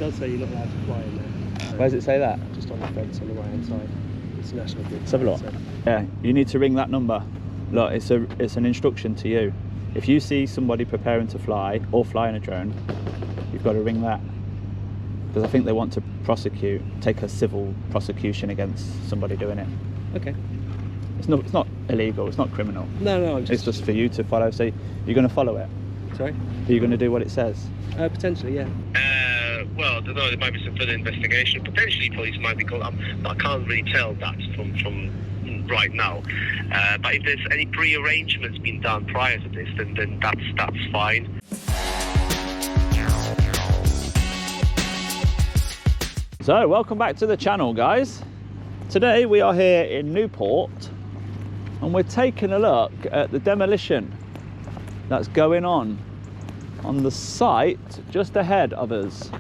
does say you're not allowed to fly in there. So Where does it say that? just on the fence on the right hand side. It's National Grid. Let's have a look. So Yeah, you need to ring that number. Look, it's an instruction to you. If you see somebody preparing to fly or flying a drone, you've got to ring that. Because I think they want to take a civil prosecution against somebody doing it. okay. It's not illegal, it's not criminal. No, It's just for you to follow. So you're going to follow it? Sorry? Are you going to do what it says? Potentially, yeah. Well, I don't know, there might be some further investigation. Potentially police might be called. I can't really tell that from right now. But if there's any pre-arrangements been done prior to this, then that's fine. So, welcome back to the channel, guys. Today we are here in Newport and we're taking a look at the demolition that's going on the site just ahead of us.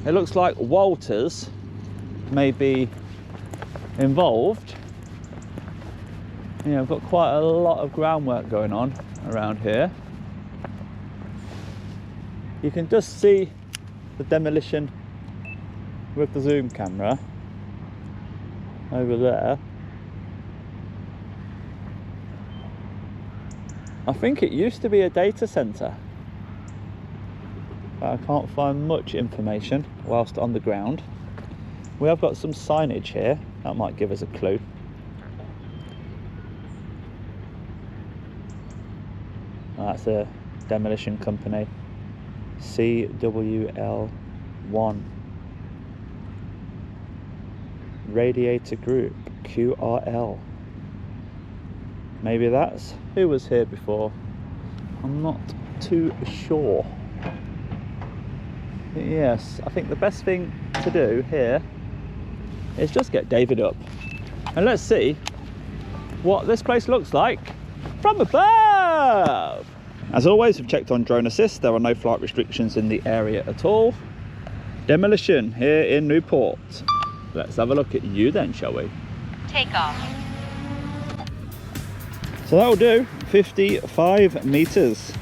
It looks like Walters may be involved. Yeah, we've got quite a lot of groundwork going on around here. You can just see the demolition with the zoom camera over there. I think it used to be a data center, but I can't find much information whilst on the ground. We have got some signage here that might give us a clue. That's a demolition company, CWL1. Radiator Group, QRL. Maybe that's who was here before. I'm not too sure. But yes, I think the best thing to do here is just get David up and let's see what this place looks like from above. As always, we've checked on drone assist. There are no flight restrictions in the area at all. Demolition here in Newport. Let's have a look at you then, shall we? Take off. So that'll do, 55 meters.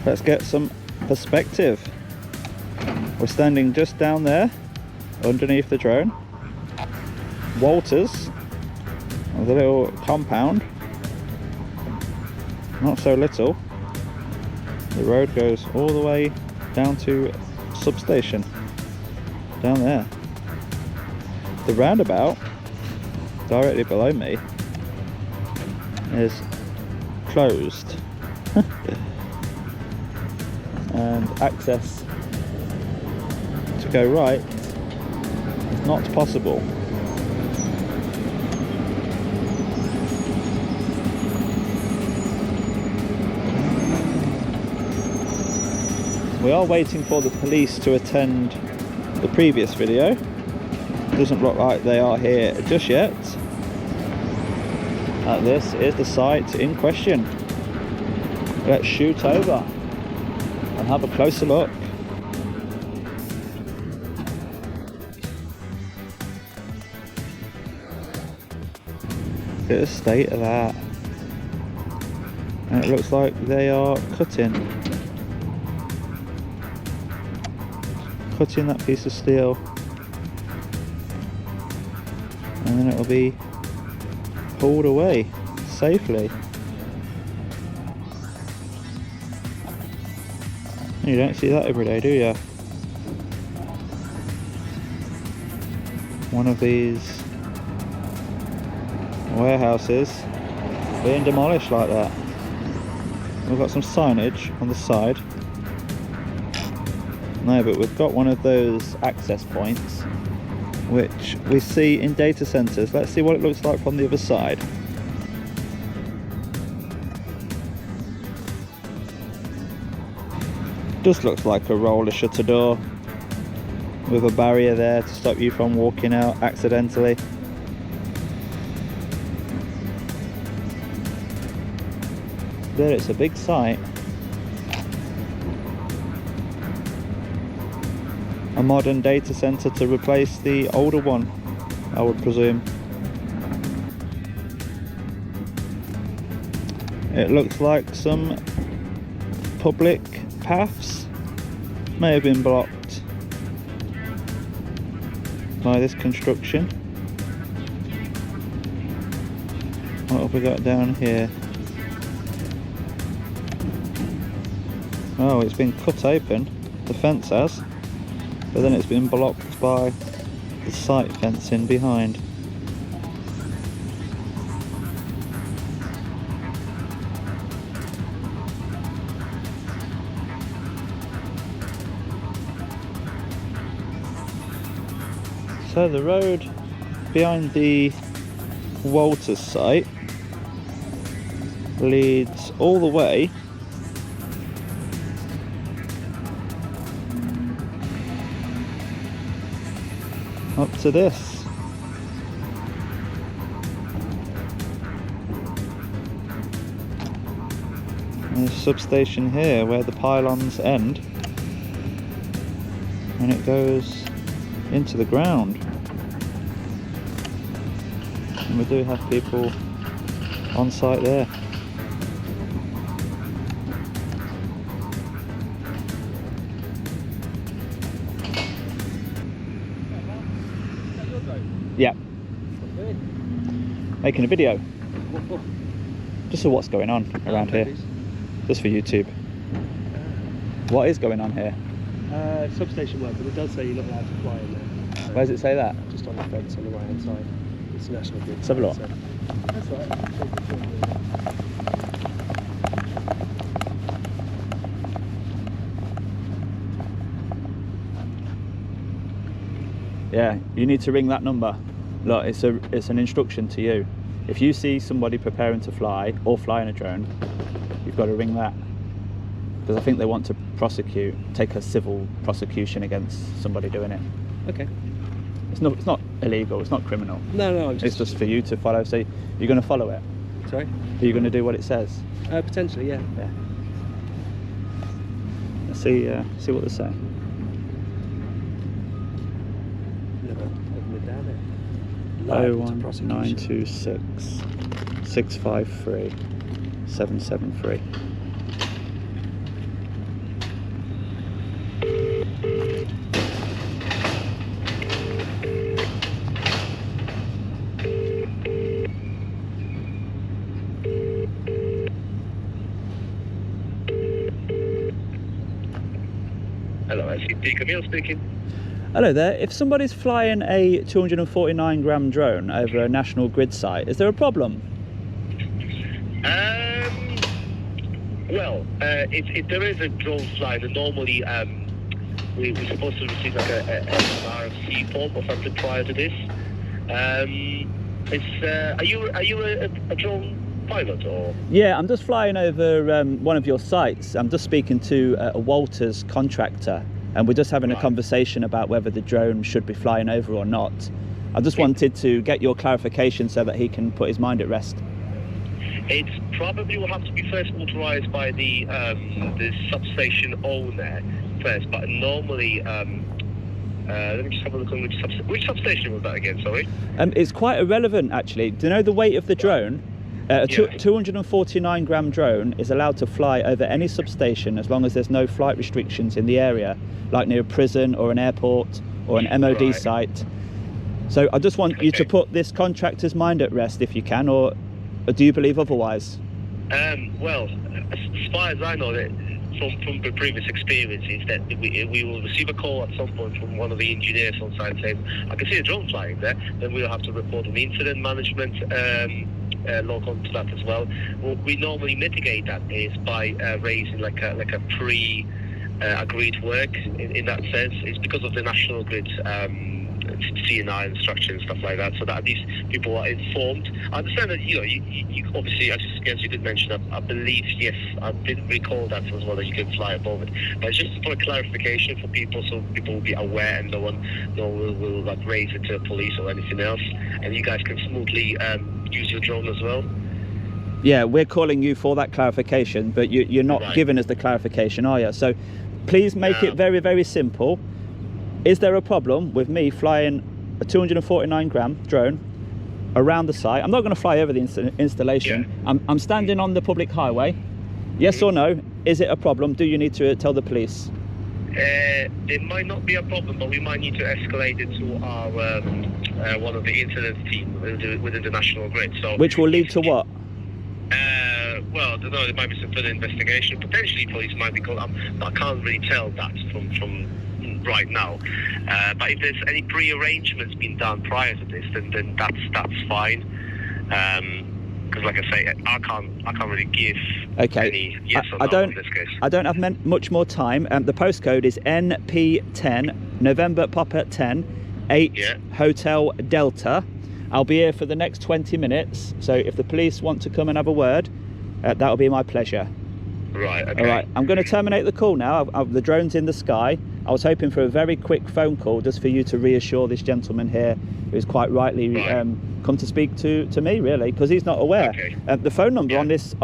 Let's get some perspective. We're standing just down there, underneath the drone. Walters, the little compound. Not so little. The road goes all the way down to substation. Down there. The roundabout directly below me is closed and access to go right is not possible. We are waiting for the police to attend the previous video. Doesn't look like they are here just yet. This is the site in question. Let's shoot over and have a closer look. Look at the state of that. And it looks like they are cutting that piece of steel, and then it'll be pulled away safely. You don't see that every day, do you? One of these warehouses being demolished like that. We've got some signage on the side. No, but we've got one of those access points which we see in data centers. Let's see what it looks like from the other side. Just looks like a roller shutter door with a barrier there to stop you from walking out accidentally. There, it's a big site. A modern data center to replace the older one, I would presume. It looks like some public paths may have been blocked by this construction. What have we got down here? Oh, it's been cut open, the fence has, but then it's been blocked by the site fencing behind. So the road behind the Walters site leads all the way up to this. And there's a substation here where the pylons end, and it goes into the ground. And we do have people on site there. Yeah. Making a video. Just for what's going on around here. Just for YouTube. What is going on here? Substation work, but it does say you're not allowed to fly in there. So Where does it say that? just on the fence on the right hand side. It's national grid. Let's have a look. So, that's all right. Yeah, you need to ring that number. Look, it's an instruction to you. If you see somebody preparing to fly or flying a drone, you've got to ring that. Because I think they want to take a civil prosecution against somebody doing it. Okay. It's not illegal, it's not criminal. No, It's just for you to follow. So you're going to follow it? Sorry? Are you going to do what it says? Potentially, yeah. Yeah. Let's see what they say. Never open it down there. Liable to prosecution. 01926 653 773. Hello, Camille speaking. Hello there. If somebody's flying a 249 gram drone over a national grid site, is there a problem? Well, if there is a drone flight, then normally we're supposed to receive like an RFC form or something prior to this. Are you a drone pilot or? Yeah, I'm just flying over one of your sites. I'm just speaking to a Walters contractor, and we're just having a conversation about whether the drone should be flying over or not. I just wanted to get your clarification so that he can put his mind at rest. It probably will have to be first authorised by the substation owner first, but normally, let me just have a look on which substation was that again, sorry? It's quite irrelevant actually. Do you know the weight of the drone? A 249 gram drone is allowed to fly over any substation as long as there's no flight restrictions in the area, like near a prison or an airport or an MOD site. So I just want you to put this contractor's mind at rest if you can, or do you believe otherwise? Well, as far as I know, that from the previous experiences, that we will receive a call at some point from one of the engineers on site saying, I can see a drone flying there, then we'll have to report an incident management log onto that as well. What we normally mitigate that is by raising like a pre-agreed work in that sense. It's because of the national grid CNI instructions, stuff like that, so that at least people are informed. I understand that you obviously, as you did mention, I believe, yes, I did recall that as well, that you can fly above it. But it's just for a clarification for people, so people will be aware and no one will like raise it to police or anything else, and you guys can smoothly use your drone as well. Yeah, we're calling you for that clarification, but you're not giving us the clarification, are you? So please make it very, very simple. Is there a problem with me flying a 249 gram drone around the site? I'm not going to fly over the installation. Yeah. I'm standing on the public highway. Yes or no? Is it a problem? Do you need to tell the police? It might not be a problem, but we might need to escalate it to our one of the incident team within the National Grid. So, which will lead to what? Well, I don't know. There might be some further investigation. Potentially, police might be called. I can't really tell that from right now. But if there's any pre-arrangements been done prior to this, then that's fine. Because, like I say, I can't really give any yes or no in this case. I don't have much more time. The postcode is NP10 November Papa 10 8 Hotel Delta. I'll be here for the next 20 minutes. So if the police want to come and have a word, that'll be my pleasure. Right. Okay. All right. I'm going to terminate the call now. The drone's in the sky. I was hoping for a very quick phone call just for you to reassure this gentleman here, who's quite rightly come to speak to me, really, because he's not aware. Okay. The phone number on this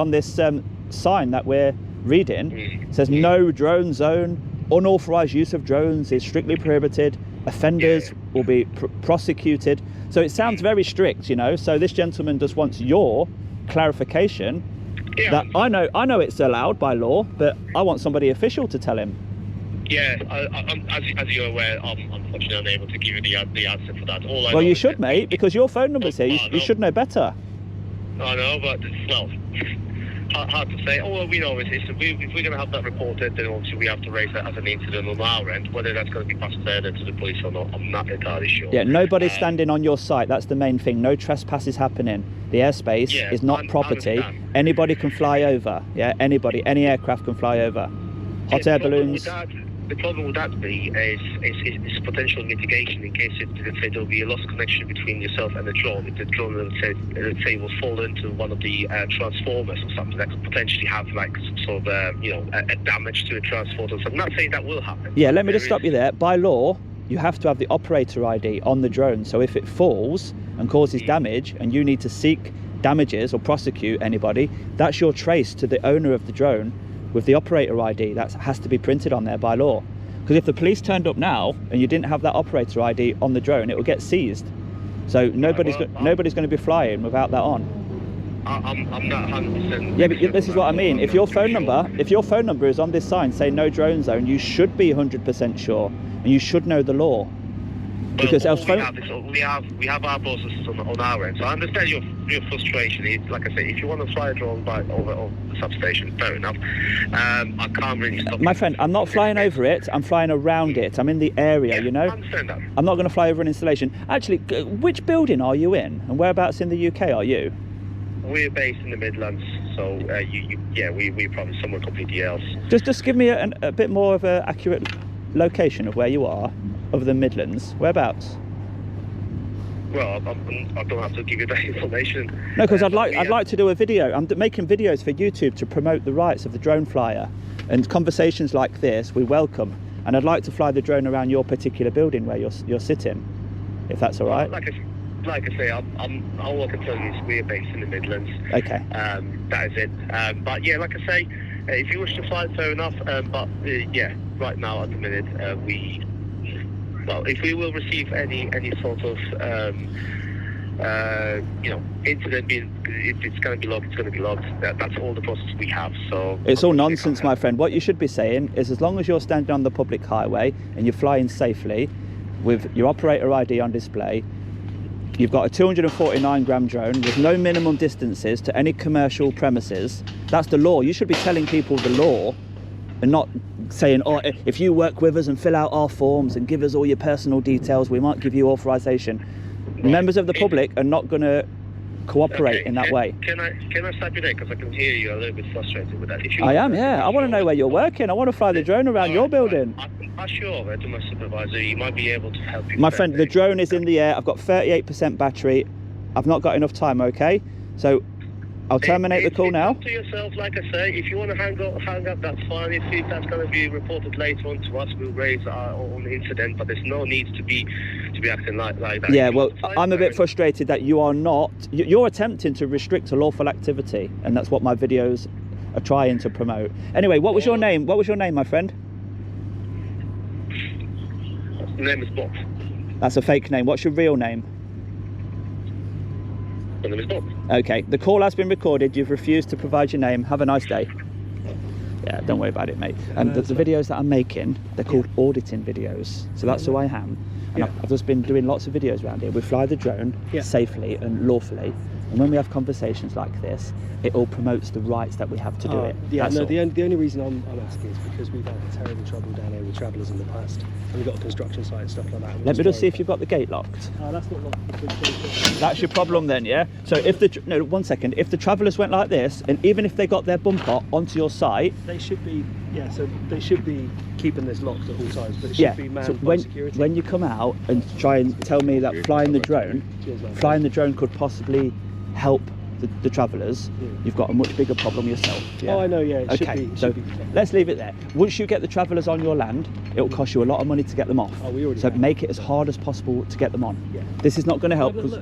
sign that we're reading says no drone zone. Unauthorized use of drones is strictly prohibited. Offenders will be prosecuted. So it sounds very strict, you know. So this gentleman just wants your clarification that I know it's allowed by law, but I want somebody official to tell him. Yeah, as you're aware, I'm unfortunately unable to give you the answer for that. Well, you should, mate, because your phone number's here. You should know better. I know, but well, hard to say. All we know is if we're going to have that reported, then obviously we have to raise that as an incident on our end. Whether that's going to be passed further to the police or not, I'm not entirely sure. Yeah, nobody's standing on your site. That's the main thing. No trespass is happening. The airspace is not property. Anybody can fly over. Yeah, anybody, any aircraft can fly over. Hot air balloons. The problem with that is potential mitigation in case, let's say, there'll be a lost connection between yourself and the drone. If the drone, let's say, will fall into one of the transformers or something, that could potentially have like some sort of, a damage to a transformer. So I'm not saying that will happen. Yeah, let me just stop you there. By law, you have to have the operator ID on the drone. So if it falls and causes damage and you need to seek damages or prosecute anybody, that's your trace to the owner of the drone with the operator ID. That has to be printed on there by law. Because if the police turned up now and you didn't have that operator ID on the drone, it will get seized. So nobody's going to be flying without that on. I'm not 100%. Yeah, but this is what I mean. If your phone number is on this sign saying no drone zone, you should be 100% sure, and you should know the law. Because else we have our processes on our end. So I understand your frustration. It's like I said, if you want to fly a drone over the substation, fair enough. I can't really stop. My friend, I'm not flying over it. I'm flying around it. I'm in the area, you know. I understand that. I'm not going to fly over an installation. Actually, which building are you in, and whereabouts in the UK are you? We're based in the Midlands, so we're probably somewhere completely else. Just give me a bit more of an accurate location of where you are. Of the Midlands, whereabouts? Well, I don't have to give you that information. No, because I'd like to do a video. I'm making videos for YouTube to promote the rights of the drone flyer, and conversations like this we welcome. And I'd like to fly the drone around your particular building where you're sitting, if that's all right. Like I say, all I can tell you is we're based in the Midlands. Okay. That is it. But yeah, like I say, if you wish to fly, fair enough. But right now at the minute well, if we will receive any sort of incident if it's going to be logged, it's going to be logged. That's all the process we have. So it's all nonsense, my friend. What you should be saying is, as long as you're standing on the public highway and you're flying safely with your operator ID on display, you've got a 249 gram drone, there's no minimum distances to any commercial premises. That's the law. You should be telling people the law and not saying, oh, if you work with us and fill out our forms and give us all your personal details, we might give you authorization. Right. Members of the public are not going to cooperate in that way. Can I stop you there, because I can hear you a little bit frustrated with that. I am, yeah. I want to know where you're working. I want to fly the drone around your building. I'm sure to my supervisor, he might be able to help you. My friend, the drone is in the air. I've got 38% battery. I've not got enough time, okay? So I'll terminate the call now. It's up to yourself, like I say. If you want to hang up, that's fine. If that's going to be reported later on to us, we'll raise our own incident. But there's no need to be acting like that. Yeah, well, I'm a bit frustrated that you are not. You're attempting to restrict a lawful activity, and that's what my videos are trying to promote. Anyway, what was your name? What was your name, my friend? The name is Bob. That's a fake name. What's your real name? My name is Bob. Okay, the call has been recorded. You've refused to provide your name. Have a nice day. Yeah, don't worry about it, mate. And the videos that I'm making, they're called auditing videos. So that's who I am. And I've just been doing lots of videos around here. We fly the drone safely and lawfully. And when we have conversations like this, it all promotes the rights that we have to do it. Yeah, that's no, all. the only reason I'm asking is because we've had terrible trouble down here with travellers in the past. And we've got a construction site and stuff like that. Let me just see if you've got the gate locked. That's not locked. That's your problem then, yeah? So if the, no, 1 second, if the travellers went like this, and even if they got their bumper onto your site, they should be, so they should be keeping this locked at all times, but it should be manned by security. When you come out and try and tell me that flying the drone could possibly help the travellers, you've got a much bigger problem yourself. Yeah? Oh, I know, yeah. Let's leave it there. Once you get the travellers on your land, it will cost you a lot of money to get them off. Oh, we already so have. Make it as hard as possible to get them on. Yeah. This is not going to help because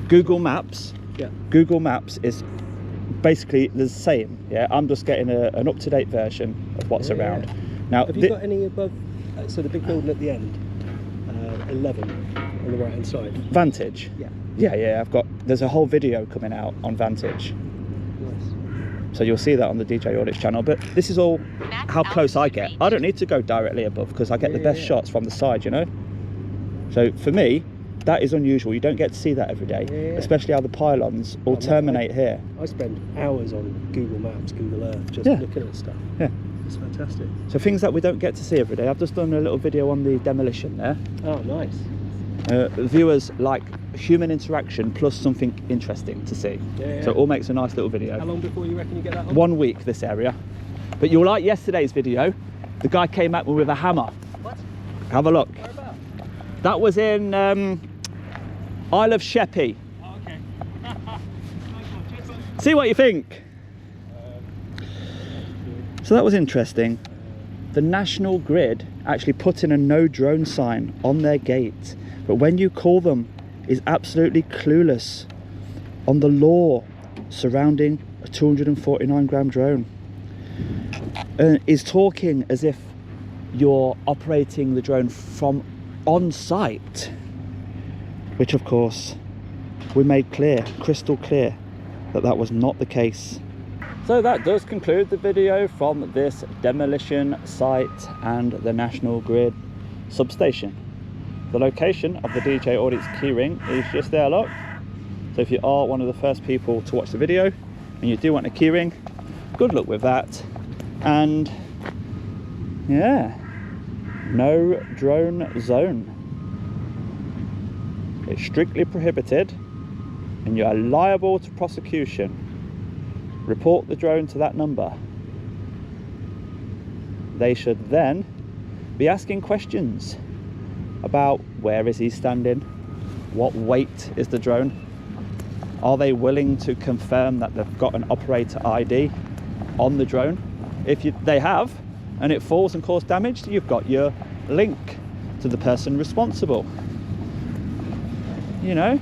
Google Maps. Yeah. Google Maps is basically the same. Yeah. I'm just getting an up-to-date version of what's around. Now, have you got any above? So the big building at the end, 11 on the right-hand side. Vantage. Yeah. Yeah, there's a whole video coming out on Vantage. Nice. So you'll see that on the djaudits channel, but this is all how close I get. I don't need to go directly above because I get the best shots from the side, you know? So for me, that is unusual. You don't get to see that every day, especially how the pylons all terminate here. I spend hours on Google Maps, Google Earth, just looking at stuff. Yeah. It's fantastic. So things that we don't get to see every day. I've just done a little video on the demolition there. Oh, nice. Viewers like human interaction plus something interesting to see. So it all makes a nice little video. How long before you reckon you get that on? 1 week, this area. But you'll like yesterday's video. The guy came at me with a hammer. What? Have a look. Where about? That was in Isle of Sheppey. Oh, okay. See what you think. So that was interesting. The National Grid actually put in a no drone sign on their gate, but when you call them, is absolutely clueless on the law surrounding a 249 gram drone. Is talking as if you're operating the drone from on site, which of course we made clear, crystal clear, that that was not the case. So that does conclude the video from this demolition site and the National Grid substation. The location of the djaudits keyring is just there, look. So if you are one of the first people to watch the video and you do want a keyring, good luck with that. And yeah, no drone zone. It's strictly prohibited and you are liable to prosecution. Report the drone to that number. They should then be asking questions about where is he standing, what weight is the drone, are they willing to confirm that they've got an operator ID on the drone. If they have, and it falls and causes damage, you've got your link to the person responsible. You know,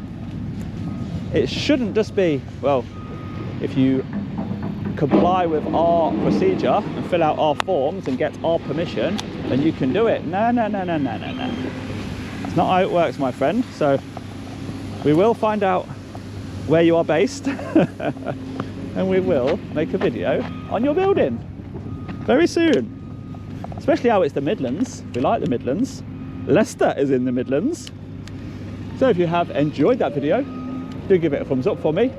it shouldn't just be, well, if you comply with our procedure and fill out our forms and get our permission, then you can do it. No. It's not how it works, my friend. So we will find out where you are based and we will make a video on your building very soon. Especially how it's the Midlands. We like the Midlands. Leicester is in the Midlands. So if you have enjoyed that video, do give it a thumbs up for me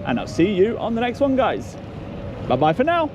and I'll see you on the next one, guys. Bye bye for now.